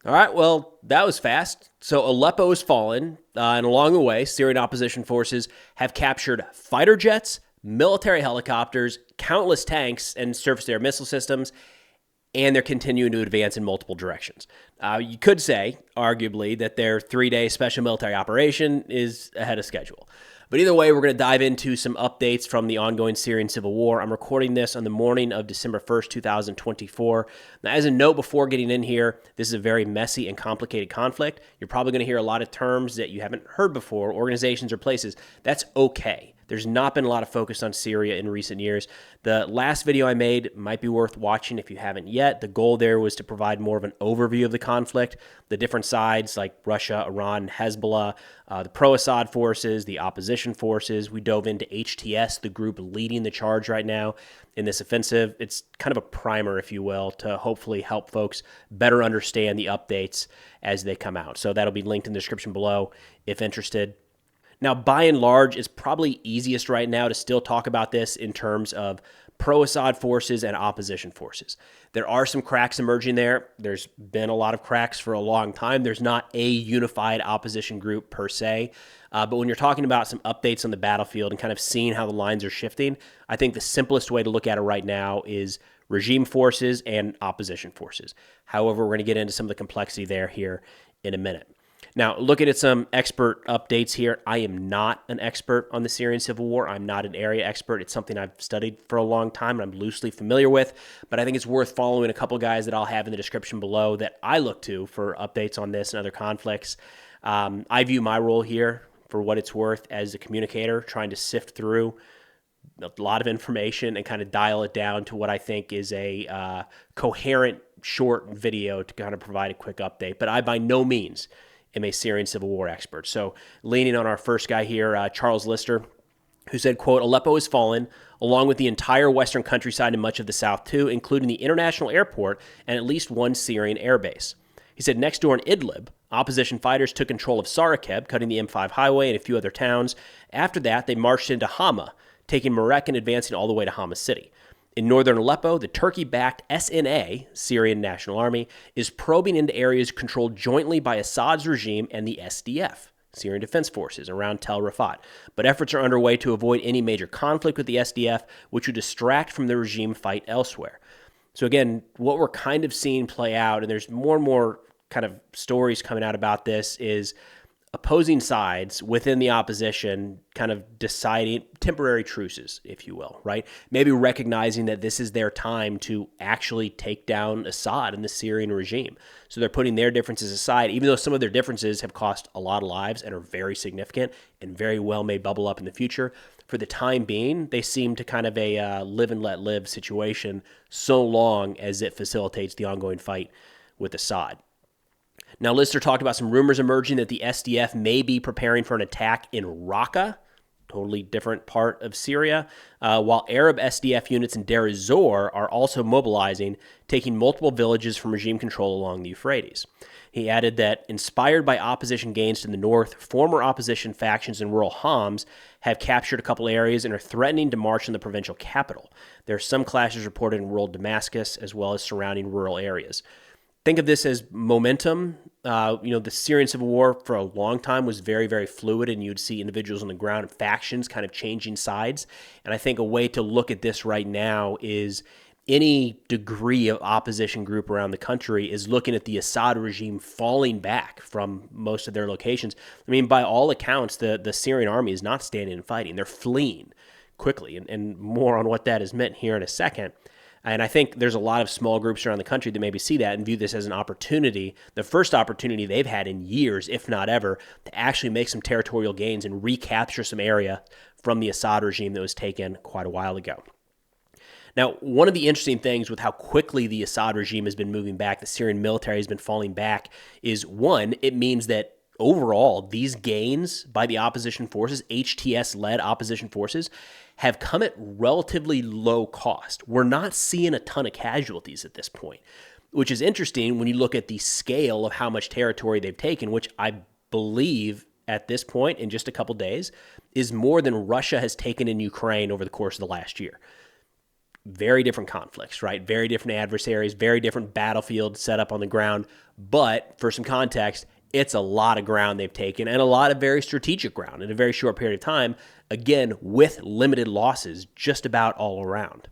All right, well, that was fast. So Aleppo has fallen, and along the way, Syrian opposition forces have captured fighter jets, military helicopters, countless tanks, and surface to air missile systems, and they're continuing to advance in multiple directions. You could say, arguably, that their 3-day special military operation is ahead of schedule. But either way, we're going to dive into some updates from the ongoing Syrian civil war. I'm recording this on the morning of December 1st, 2024. Now, as a note before getting in here, this is a very messy and complicated conflict. You're probably going to hear a lot of terms that you haven't heard before, organizations or places. That's okay. There's not been a lot of focus on Syria in recent years. The last video I made might be worth watching if you haven't yet. The goal there was to provide more of an overview of the conflict, the different sides like Russia, Iran, Hezbollah, the pro-Assad forces, the opposition forces. We dove into HTS, the group leading the charge right now in this offensive. It's kind of a primer, if you will, to hopefully help folks better understand the updates as they come out. So that'll be linked in the description below if interested. Now, by and large, it's probably easiest right now to still talk about this in terms of pro-Assad forces and opposition forces. There are some cracks emerging there. There's been a lot of cracks for a long time. There's not a unified opposition group per se. But when you're talking about some updates on the battlefield and kind of seeing how the lines are shifting, I think the simplest way to look at it right now is regime forces and opposition forces. However, we're going to get into some of the complexity there here in a minute. Now, looking at some expert updates here, I am not an expert on the Syrian civil war. I'm not an area expert. It's something I've studied for a long time and I'm loosely familiar with, but I think it's worth following a couple guys that I'll have in the description below that I look to for updates on this and other conflicts. I view my role here, for what it's worth, as a communicator, trying to sift through a lot of information and kind of dial it down to what I think is a coherent, short video to kind of provide a quick update. But I, by no means, am a Syrian civil war expert. So leaning on our first guy here, Charles Lister, who said, quote, Aleppo has fallen, along with the entire western countryside and much of the south too, including the international airport and at least one Syrian airbase. He said next door in Idlib, opposition fighters took control of Sarakeb, cutting the M5 highway and a few other towns. After that, they marched into Hama, taking Marek and advancing all the way to Hama city. In northern Aleppo, the Turkey-backed SNA, Syrian National Army, is probing into areas controlled jointly by Assad's regime and the SDF, Syrian Defense Forces, around Tel Rifat. But efforts are underway to avoid any major conflict with the SDF, which would distract from the regime fight elsewhere. So again, what we're kind of seeing play out, and there's more and more kind of stories coming out about this, is opposing sides within the opposition kind of deciding temporary truces, if you will, right? Maybe recognizing that this is their time to actually take down Assad and the Syrian regime. So they're putting their differences aside, even though some of their differences have cost a lot of lives and are very significant and very well may bubble up in the future. For the time being, they seem to kind of a live and let live situation so long as it facilitates the ongoing fight with Assad. Now, Lister talked about some rumors emerging that the SDF may be preparing for an attack in Raqqa, totally different part of Syria, while Arab SDF units in Deir ez-Zor are also mobilizing, taking multiple villages from regime control along the Euphrates. He added that, inspired by opposition gains to the north, former opposition factions in rural Homs have captured a couple areas and are threatening to march on the provincial capital. There are some clashes reported in rural Damascus as well as surrounding rural areas. Think of this as momentum. The Syrian civil war for a long time was very, very fluid, and you'd see individuals on the ground and factions kind of changing sides. And I think a way to look at this right now is any degree of opposition group around the country is looking at the Assad regime falling back from most of their locations. I mean, by all accounts, the Syrian army is not standing and fighting. They're fleeing quickly, and more on what that has meant here in a second. And I think there's a lot of small groups around the country that maybe see that and view this as an opportunity, the first opportunity they've had in years, if not ever, to actually make some territorial gains and recapture some area from the Assad regime that was taken quite a while ago. Now, one of the interesting things with how quickly the Assad regime has been moving back, the Syrian military has been falling back, is one, it means that overall, these gains by the opposition forces, HTS-led opposition forces, have come at relatively low cost. We're not seeing a ton of casualties at this point, which is interesting when you look at the scale of how much territory they've taken, which I believe at this point in just a couple days is more than Russia has taken in Ukraine over the course of the last year. very different conflicts, right? Very different adversaries, very different battlefield set up on the ground. But for some context, it's a lot of ground they've taken and a lot of very strategic ground in a very short period of time, again, with limited losses just about all around.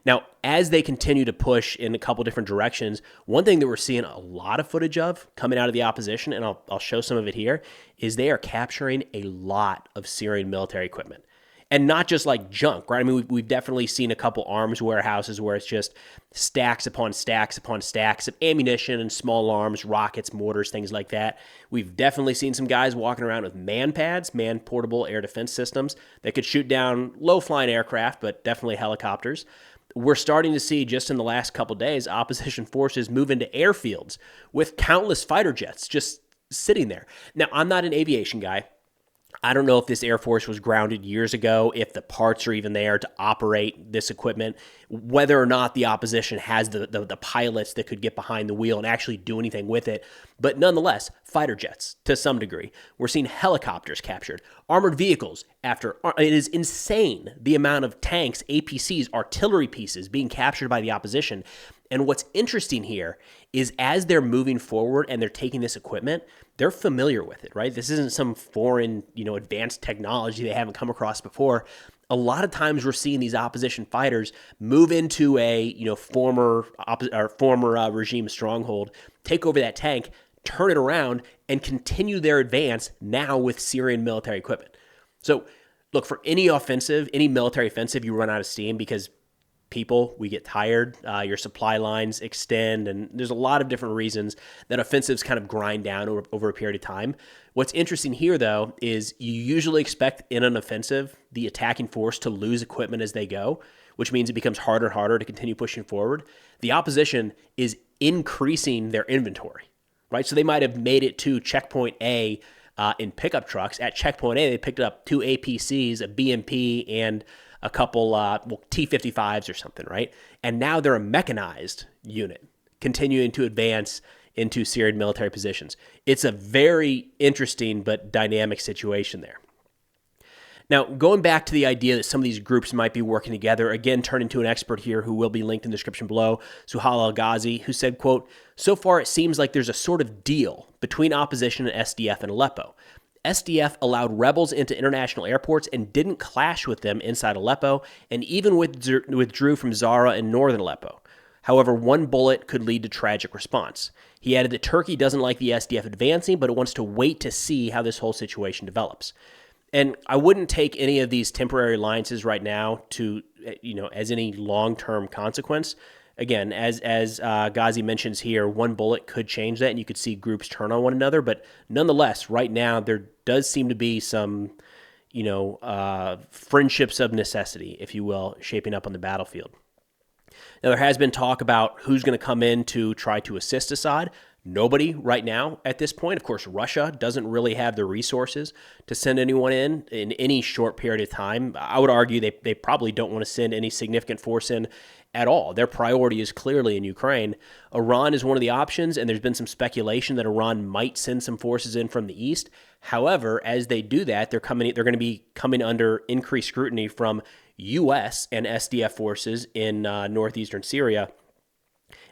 Now, as they continue to push in a couple different directions, one thing that we're seeing a lot of footage of coming out of the opposition, and I'll show some of it here, is they are capturing a lot of Syrian military equipment. And not just like junk, right? I mean, we've definitely seen a couple arms warehouses where it's just stacks upon stacks upon stacks of ammunition and small arms, rockets, mortars, things like that. We've definitely seen some guys walking around with man pads, man portable air defense systems that could shoot down low-flying aircraft, but definitely helicopters. We're starting to see, just in the last couple days, opposition forces move into airfields with countless fighter jets just sitting there. Now, I'm not an aviation guy. I don't know if this Air Force was grounded years ago, if the parts are even there to operate this equipment, whether or not the opposition has the pilots that could get behind the wheel and actually do anything with it. But nonetheless, fighter jets to some degree. We're seeing helicopters captured, armored vehicles it is insane the amount of tanks, APCs, artillery pieces being captured by the opposition. And what's interesting here is as they're moving forward and they're taking this equipment, they're familiar with it, right? This isn't some foreign, advanced technology they haven't come across before. A lot of times we're seeing these opposition fighters move into a, former regime stronghold, take over that tank, turn it around, and continue their advance now with Syrian military equipment. So look, for any military offensive, you run out of steam because we get tired, your supply lines extend, and there's a lot of different reasons that offensives kind of grind down over a period of time. What's interesting here, though, is you usually expect in an offensive the attacking force to lose equipment as they go, which means it becomes harder and harder to continue pushing forward. The opposition is increasing their inventory, right? So they might have made it to checkpoint A in pickup trucks. At checkpoint A, they picked up 2 APCs, a BMP, and a couple T-55s or something, right? And now they're a mechanized unit continuing to advance into Syrian military positions. It's a very interesting but dynamic situation there. Now, going back to the idea that some of these groups might be working together, again, turning to an expert here who will be linked in the description below, Suhail Al-Ghazi, who said, quote, "So far it seems like there's a sort of deal between opposition and SDF in Aleppo. SDF allowed rebels into international airports and didn't clash with them inside Aleppo, and even withdrew from Zara in northern Aleppo. However, one bullet could lead to tragic response. He added that Turkey doesn't like the SDF advancing, but it wants to wait to see how this whole situation develops." And I wouldn't take any of these temporary alliances right now to, as any long-term consequence. Again, as Ghazi mentions here, one bullet could change that, and you could see groups turn on one another. But nonetheless, right now, there does seem to be some, friendships of necessity, if you will, shaping up on the battlefield. Now, there has been talk about who's going to come in to try to assist Assad. Nobody right now at this point. Of course, Russia doesn't really have the resources to send anyone in any short period of time. I would argue they probably don't want to send any significant force in at all. Their priority is clearly in Ukraine. Iran is one of the options, and there's been some speculation that Iran might send some forces in from the east. However, as they do that, they're going to be coming under increased scrutiny from U.S. and SDF forces in northeastern Syria,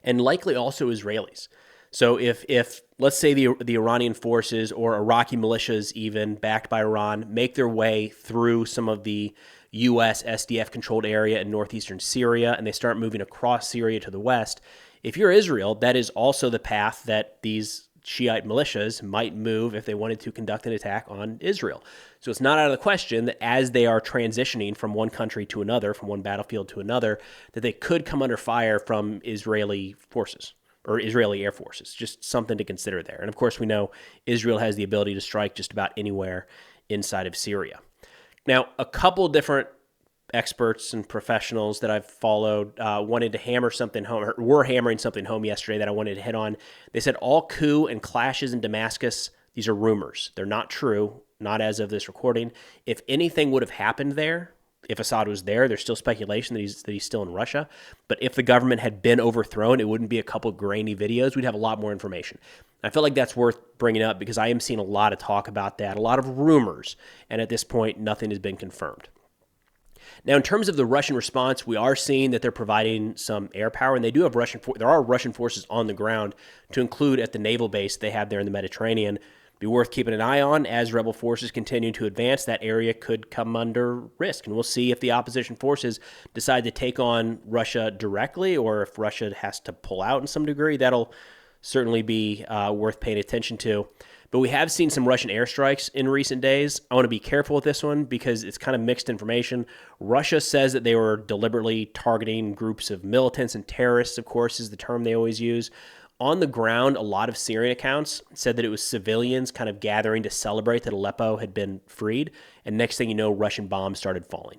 and likely also Israelis. So if let's say the Iranian forces or Iraqi militias, even backed by Iran, make their way through some of the U.S. SDF-controlled area in northeastern Syria, and they start moving across Syria to the west, if you're Israel, that is also the path that these Shiite militias might move if they wanted to conduct an attack on Israel. So it's not out of the question that as they are transitioning from one country to another, from one battlefield to another, that they could come under fire from Israeli forces or Israeli air forces. Just something to consider there. And of course, we know Israel has the ability to strike just about anywhere inside of Syria. Now, a couple different experts and professionals that I've followed wanted to hammer something home, or were hammering something home yesterday that I wanted to hit on. They said all coup and clashes in Damascus, these are rumors. They're not true, not as of this recording. If anything would have happened there, if Assad was there, there's still speculation that he's still in Russia. But if the government had been overthrown, it wouldn't be a couple grainy videos. We'd have a lot more information. I feel like that's worth bringing up because I am seeing a lot of talk about that, a lot of rumors, and at this point, nothing has been confirmed. Now, in terms of the Russian response, we are seeing that they're providing some air power, and they do have there are Russian forces on the ground, to include at the naval base they have there in the Mediterranean. Be worth keeping an eye on as rebel forces continue to advance. That area could come under risk, and we'll see if the opposition forces decide to take on Russia directly or if Russia has to pull out in some degree. That'll certainly be worth paying attention to. But we have seen some Russian airstrikes in recent days. I want to be careful with this one because it's kind of mixed information. Russia says that they were deliberately targeting groups of militants and terrorists, of course, is the term they always use. On the ground, a lot of Syrian accounts said that it was civilians kind of gathering to celebrate that Aleppo had been freed. And next thing you know, Russian bombs started falling.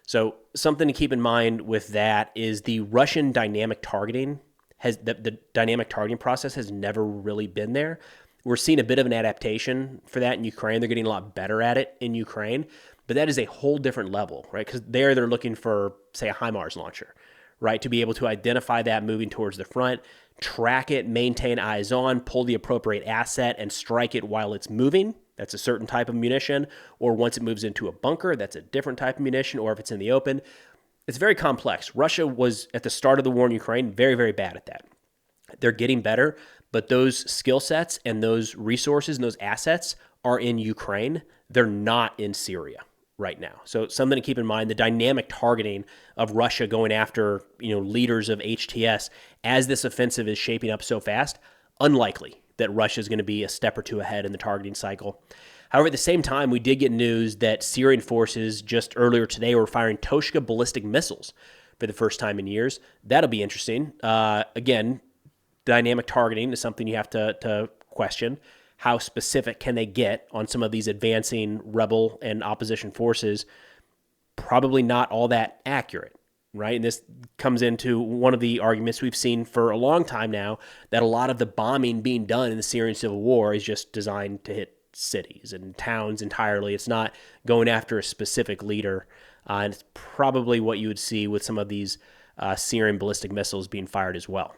So something to keep in mind with that is the Russian dynamic targeting the dynamic targeting process has never really been there. We're seeing a bit of an adaptation for that in Ukraine. They're getting a lot better at it in Ukraine, but that is a whole different level, right? Because they're looking for, say, a HIMARS launcher, right? To be able to identify that moving towards the front, track it, maintain eyes on, pull the appropriate asset, and strike it while it's moving. That's a certain type of munition. Or once it moves into a bunker, that's a different type of munition, or if it's in the open. It's very complex. Russia was, at the start of the war in Ukraine, very, very bad at that. They're getting better, but those skill sets and those resources and those assets are in Ukraine. They're not in Syria right now. So something to keep in mind, the dynamic targeting of Russia going after, leaders of HTS as this offensive is shaping up so fast, unlikely that Russia is going to be a step or two ahead in the targeting cycle. However, at the same time, we did get news that Syrian forces just earlier today were firing Toshka ballistic missiles for the first time in years. That'll be interesting. Again, dynamic targeting is something you have to question. How specific can they get on some of these advancing rebel and opposition forces? Probably not all that accurate, right? And this comes into one of the arguments we've seen for a long time now, that a lot of the bombing being done in the Syrian civil war is just designed to hit cities and towns entirely. It's not going after a specific leader. And it's probably what you would see with some of these Syrian ballistic missiles being fired as well.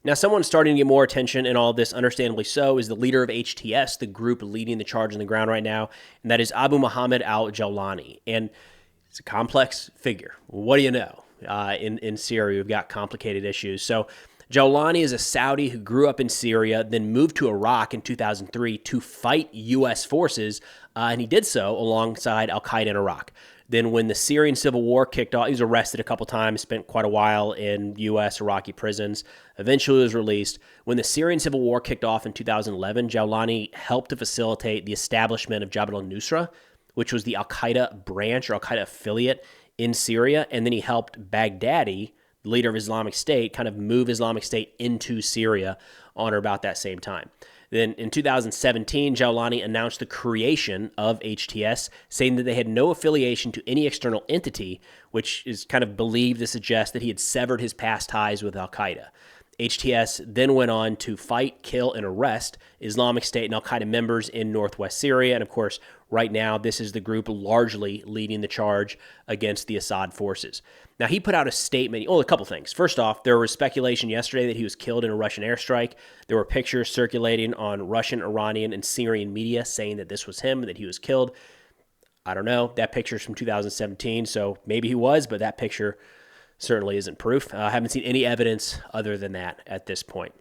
Now, someone starting to get more attention in all of this, understandably so, is the leader of HTS, the group leading the charge on the ground right now, and that is Abu Muhammad al-Jawlani. And it's a complex figure. What do you know? In Syria, we've got complicated issues. So Jawlani is a Saudi who grew up in Syria, then moved to Iraq in 2003 to fight U.S. forces, and he did so alongside al-Qaeda in Iraq. Then when the Syrian civil war kicked off, he was arrested a couple times, spent quite a while in U.S. Iraqi prisons, eventually was released. When the Syrian civil war kicked off in 2011, Jawlani helped to facilitate the establishment of Jabhat al-Nusra, which was the al-Qaeda branch or al-Qaeda affiliate in Syria, and then he helped Baghdadi, the leader of Islamic State, kind of move Islamic State into Syria on or about that same time. Then in 2017, Jawlani announced the creation of HTS, saying that they had no affiliation to any external entity, which is kind of believed to suggest that he had severed his past ties with al-Qaeda. HTS then went on to fight, kill, and arrest Islamic State and al-Qaeda members in northwest Syria. And of course, right now, this is the group largely leading the charge against the Assad forces. Now, he put out a statement. A couple things. First off, there was speculation yesterday that he was killed in a Russian airstrike. There were pictures circulating on Russian, Iranian, and Syrian media saying that this was him, that he was killed. I don't know. That picture's from 2017, so maybe he was, but that picture certainly isn't proof. I haven't seen any evidence other than that at this point.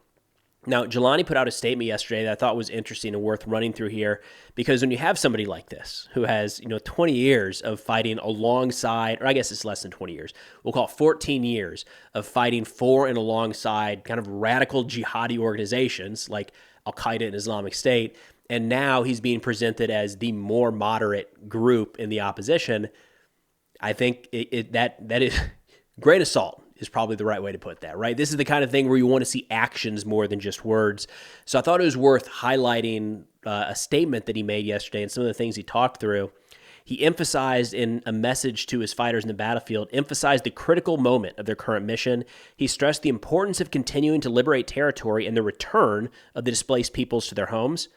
Now, Jawlani put out a statement yesterday that I thought was interesting and worth running through here, because when you have somebody like this who has 20 years of fighting alongside, or I guess it's less than 20 years, we'll call it 14 years of fighting for and alongside kind of radical jihadi organizations like al-Qaeda and Islamic State, and now he's being presented as the more moderate group in the opposition, I think that is grain of salt is probably the right way to put that, right? This is the kind of thing where you want to see actions more than just words. So I thought it was worth highlighting a statement that he made yesterday and some of the things he talked through. He emphasized in a message to his fighters in the battlefield, emphasized the critical moment of their current mission. He stressed the importance of continuing to liberate territory and the return of the displaced peoples to their homes.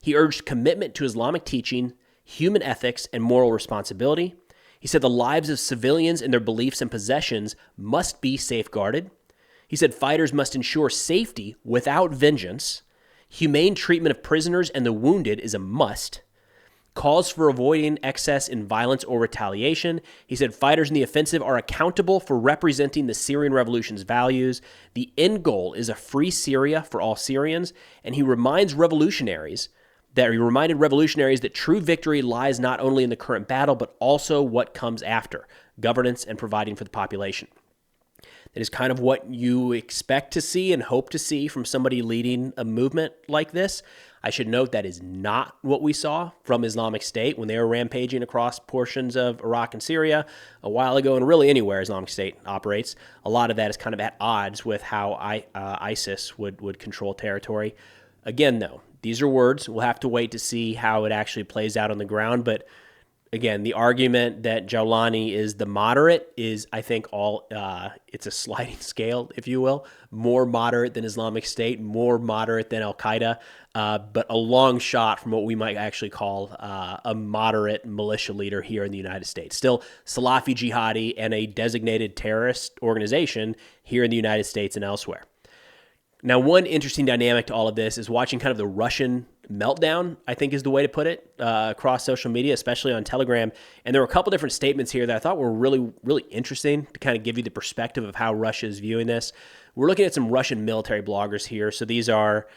He urged commitment to Islamic teaching, human ethics, and moral responsibility. He said the lives of civilians and their beliefs and possessions must be safeguarded. He said fighters must ensure safety without vengeance. Humane treatment of prisoners and the wounded is a must. calls for avoiding excess in violence or retaliation. He said fighters in the offensive are accountable for representing the Syrian revolution's values. The end goal is a free Syria for all Syrians, and he reminded revolutionaries that true victory lies not only in the current battle, but also what comes after, governance and providing for the population. That is kind of what you expect to see and hope to see from somebody leading a movement like this. I should note that is not what we saw from Islamic State when they were rampaging across portions of Iraq and Syria a while ago, and really anywhere Islamic State operates. A lot of that is kind of at odds with how ISIS would control territory. Again, though, these are words. We'll have to wait to see how it actually plays out on the ground, but again, the argument that Jawlani is the moderate is, I think, it's a sliding scale, if you will. More moderate than Islamic State, more moderate than Al-Qaeda, but a long shot from what we might actually call a moderate militia leader here in the United States. Still Salafi jihadi and a designated terrorist organization here in the United States and elsewhere. Now, one interesting dynamic to all of this is watching kind of the Russian meltdown, I think is the way to put it, across social media, especially on Telegram. And there were a couple different statements here that I thought were really, really interesting to kind of give you the perspective of how Russia is viewing this. We're looking at some Russian military bloggers here. So these are,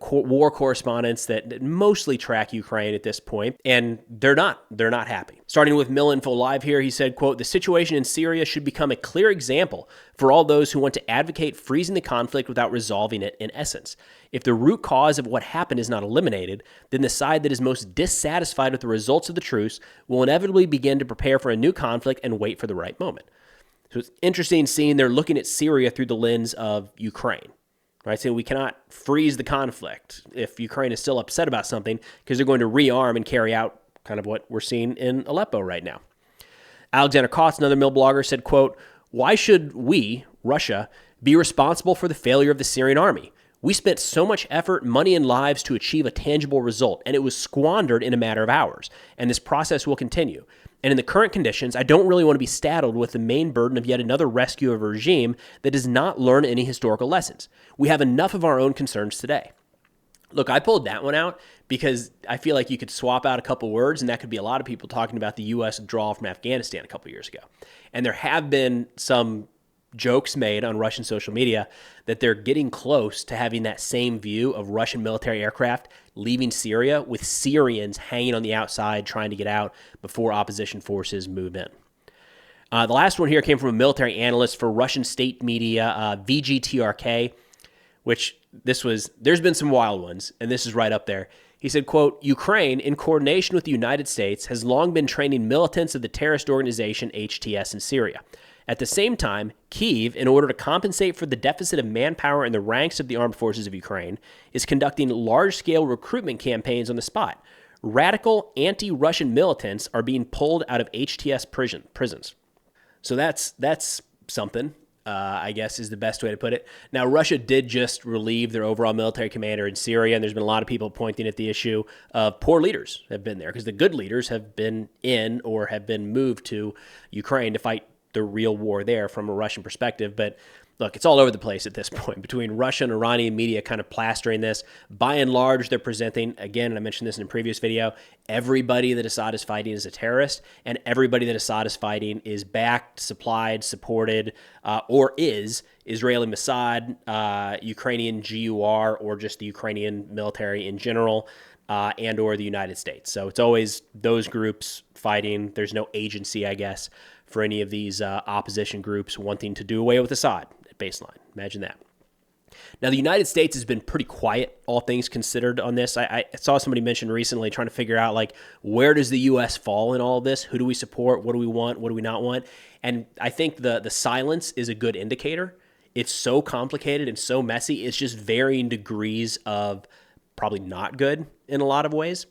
war correspondents that mostly track Ukraine at this point, and they're not happy. Starting with Milinfo Live here, he said, quote, "The situation in Syria should become a clear example for all those who want to advocate freezing the conflict without resolving it in essence. If the root cause of what happened is not eliminated, then the side that is most dissatisfied with the results of the truce will inevitably begin to prepare for a new conflict and wait for the right moment." So it's interesting seeing they're looking at Syria through the lens of Ukraine. Right, so we cannot freeze the conflict if Ukraine is still upset about something because they're going to rearm and carry out kind of what we're seeing in Aleppo right now. Alexander Kotz, another Mill blogger, said, quote, "Why should we, Russia, be responsible for the failure of the Syrian army? We spent so much effort, money, and lives to achieve a tangible result, and it was squandered in a matter of hours, and this process will continue. And in the current conditions, I don't really want to be saddled with the main burden of yet another rescue of a regime that does not learn any historical lessons. We have enough of our own concerns today." Look, I pulled that one out because I feel like you could swap out a couple words, and that could be a lot of people talking about the U.S. withdrawal from Afghanistan a couple years ago. And there have been some jokes made on Russian social media that they're getting close to having that same view of Russian military aircraft leaving Syria with Syrians hanging on the outside trying to get out before opposition forces move in. The last one here came from a military analyst for Russian state media, VGTRK, which there's been some wild ones, and this is right up there. He said, quote, "Ukraine, in coordination with the United States, has long been training militants of the terrorist organization HTS in Syria. At the same time, Kyiv, in order to compensate for the deficit of manpower in the ranks of the armed forces of Ukraine, is conducting large-scale recruitment campaigns on the spot. Radical anti-Russian militants are being pulled out of HTS prisons." So that's something, I guess is the best way to put it. Now, Russia did just relieve their overall military commander in Syria, and there's been a lot of people pointing at the issue of poor leaders have been there because the good leaders have been in or have been moved to Ukraine to fight the real war there from a Russian perspective. But look, it's all over the place at this point between Russian and Iranian media kind of plastering this. By and large, they're presenting, again, and I mentioned this in a previous video, everybody that Assad is fighting is a terrorist, and everybody that Assad is fighting is backed, supplied, supported, or is Israeli Mossad, Ukrainian GUR, or just the Ukrainian military in general, and or the United States. So it's always those groups fighting. There's no agency, I guess, for any of these opposition groups wanting to do away with Assad at baseline. Imagine that. Now, the United States has been pretty quiet, all things considered, on this. I saw somebody mention recently trying to figure out, like, where does the U.S. fall in all of this? Who do we support? What do we want? What do we not want? And I think the silence is a good indicator. It's so complicated and so messy. It's just varying degrees of probably not good in a lot of ways.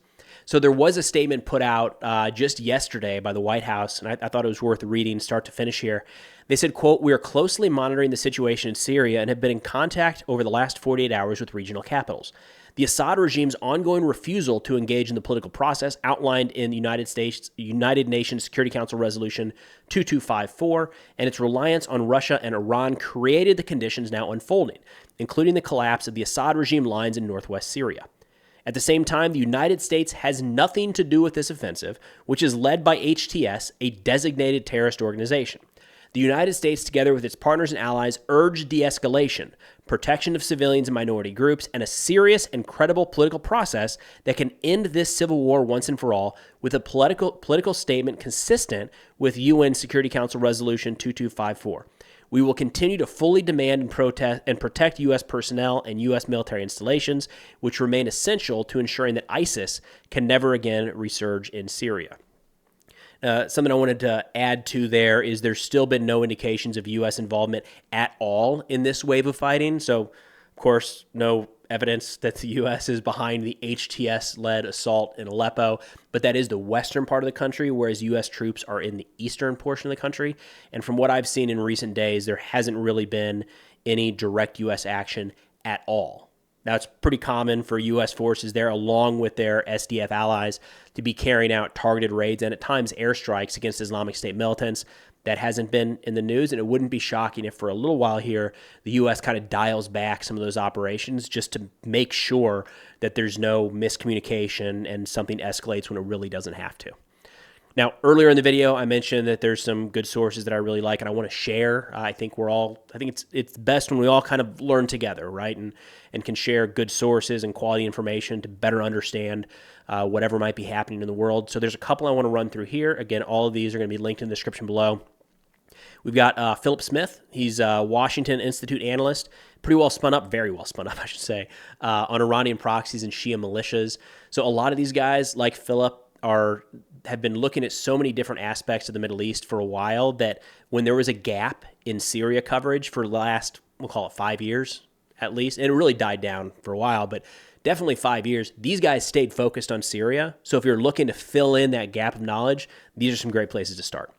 So there was a statement put out just yesterday by the White House, and I thought it was worth reading start to finish here. They said, quote, "We are closely monitoring the situation in Syria and have been in contact over the last 48 hours with regional capitals. The Assad regime's ongoing refusal to engage in the political process outlined in the United Nations Security Council Resolution 2254 and its reliance on Russia and Iran created the conditions now unfolding, including the collapse of the Assad regime lines in northwest Syria. At the same time, the United States has nothing to do with this offensive, which is led by HTS, a designated terrorist organization. The United States, together with its partners and allies, urge de-escalation, protection of civilians and minority groups, and a serious and credible political process that can end this civil war once and for all, with a political statement consistent with UN Security Council Resolution 2254. We will continue to fully demand and protect U.S. personnel and U.S. military installations, which remain essential to ensuring that ISIS can never again resurge in Syria. Something I wanted to add to there is there's still been no indications of U.S. involvement at all in this wave of fighting. So, of course, no evidence that the U.S. is behind the HTS-led assault in Aleppo, but that is the western part of the country, whereas U.S. troops are in the eastern portion of the country. And from what I've seen in recent days, there hasn't really been any direct U.S. action at all. Now, it's pretty common for U.S. forces there, along with their SDF allies, to be carrying out targeted raids and at times airstrikes against Islamic State militants. That hasn't been in the news, and it wouldn't be shocking if for a little while here, the U.S. kind of dials back some of those operations just to make sure that there's no miscommunication and something escalates when it really doesn't have to. Now, earlier in the video, I mentioned that there's some good sources that I really like and I want to share. I think it's best when we all kind of learn together, right? And can share good sources and quality information to better understand whatever might be happening in the world. So there's a couple I want to run through here. Again, all of these are going to be linked in the description below. We've got Philip Smith. He's a Washington Institute analyst, pretty well spun up, very well spun up, I should say, on Iranian proxies and Shia militias. So a lot of these guys, like Philip, have been looking at so many different aspects of the Middle East for a while that when there was a gap in Syria coverage for the last, we'll call it 5 years at least, and it really died down for a while, but definitely 5 years, these guys stayed focused on Syria. So if you're looking to fill in that gap of knowledge, these are some great places to start.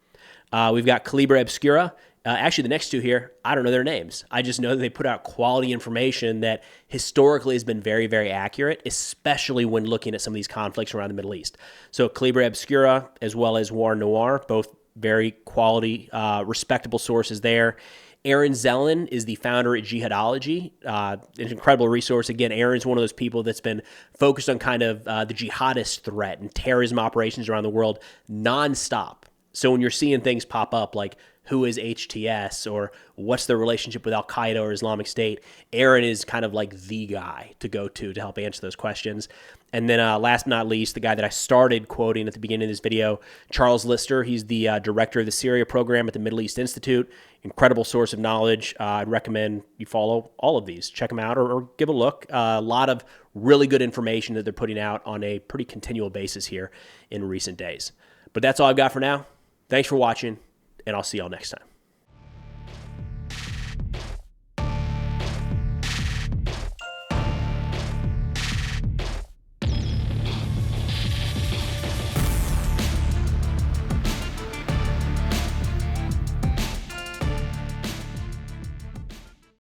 We've got Calibra Obscura. Actually, the next two here, I don't know their names. I just know that they put out quality information that historically has been very, very accurate, especially when looking at some of these conflicts around the Middle East. So Calibra Obscura, as well as War Noir, both very quality, respectable sources there. Aaron Zellin is the founder at Jihadology. An incredible resource. Again, Aaron's one of those people that's been focused on kind of the jihadist threat and terrorism operations around the world nonstop. So when you're seeing things pop up like who is HTS or what's their relationship with Al-Qaeda or Islamic State, Aaron is kind of like the guy to go to help answer those questions. And then last but not least, the guy that I started quoting at the beginning of this video, Charles Lister. He's the director of the Syria program at the Middle East Institute. Incredible source of knowledge. I'd recommend you follow all of these. Check them out or give a look. A lot of really good information that they're putting out on a pretty continual basis here in recent days. But that's all I've got for now. Thanks for watching, and I'll see y'all next time.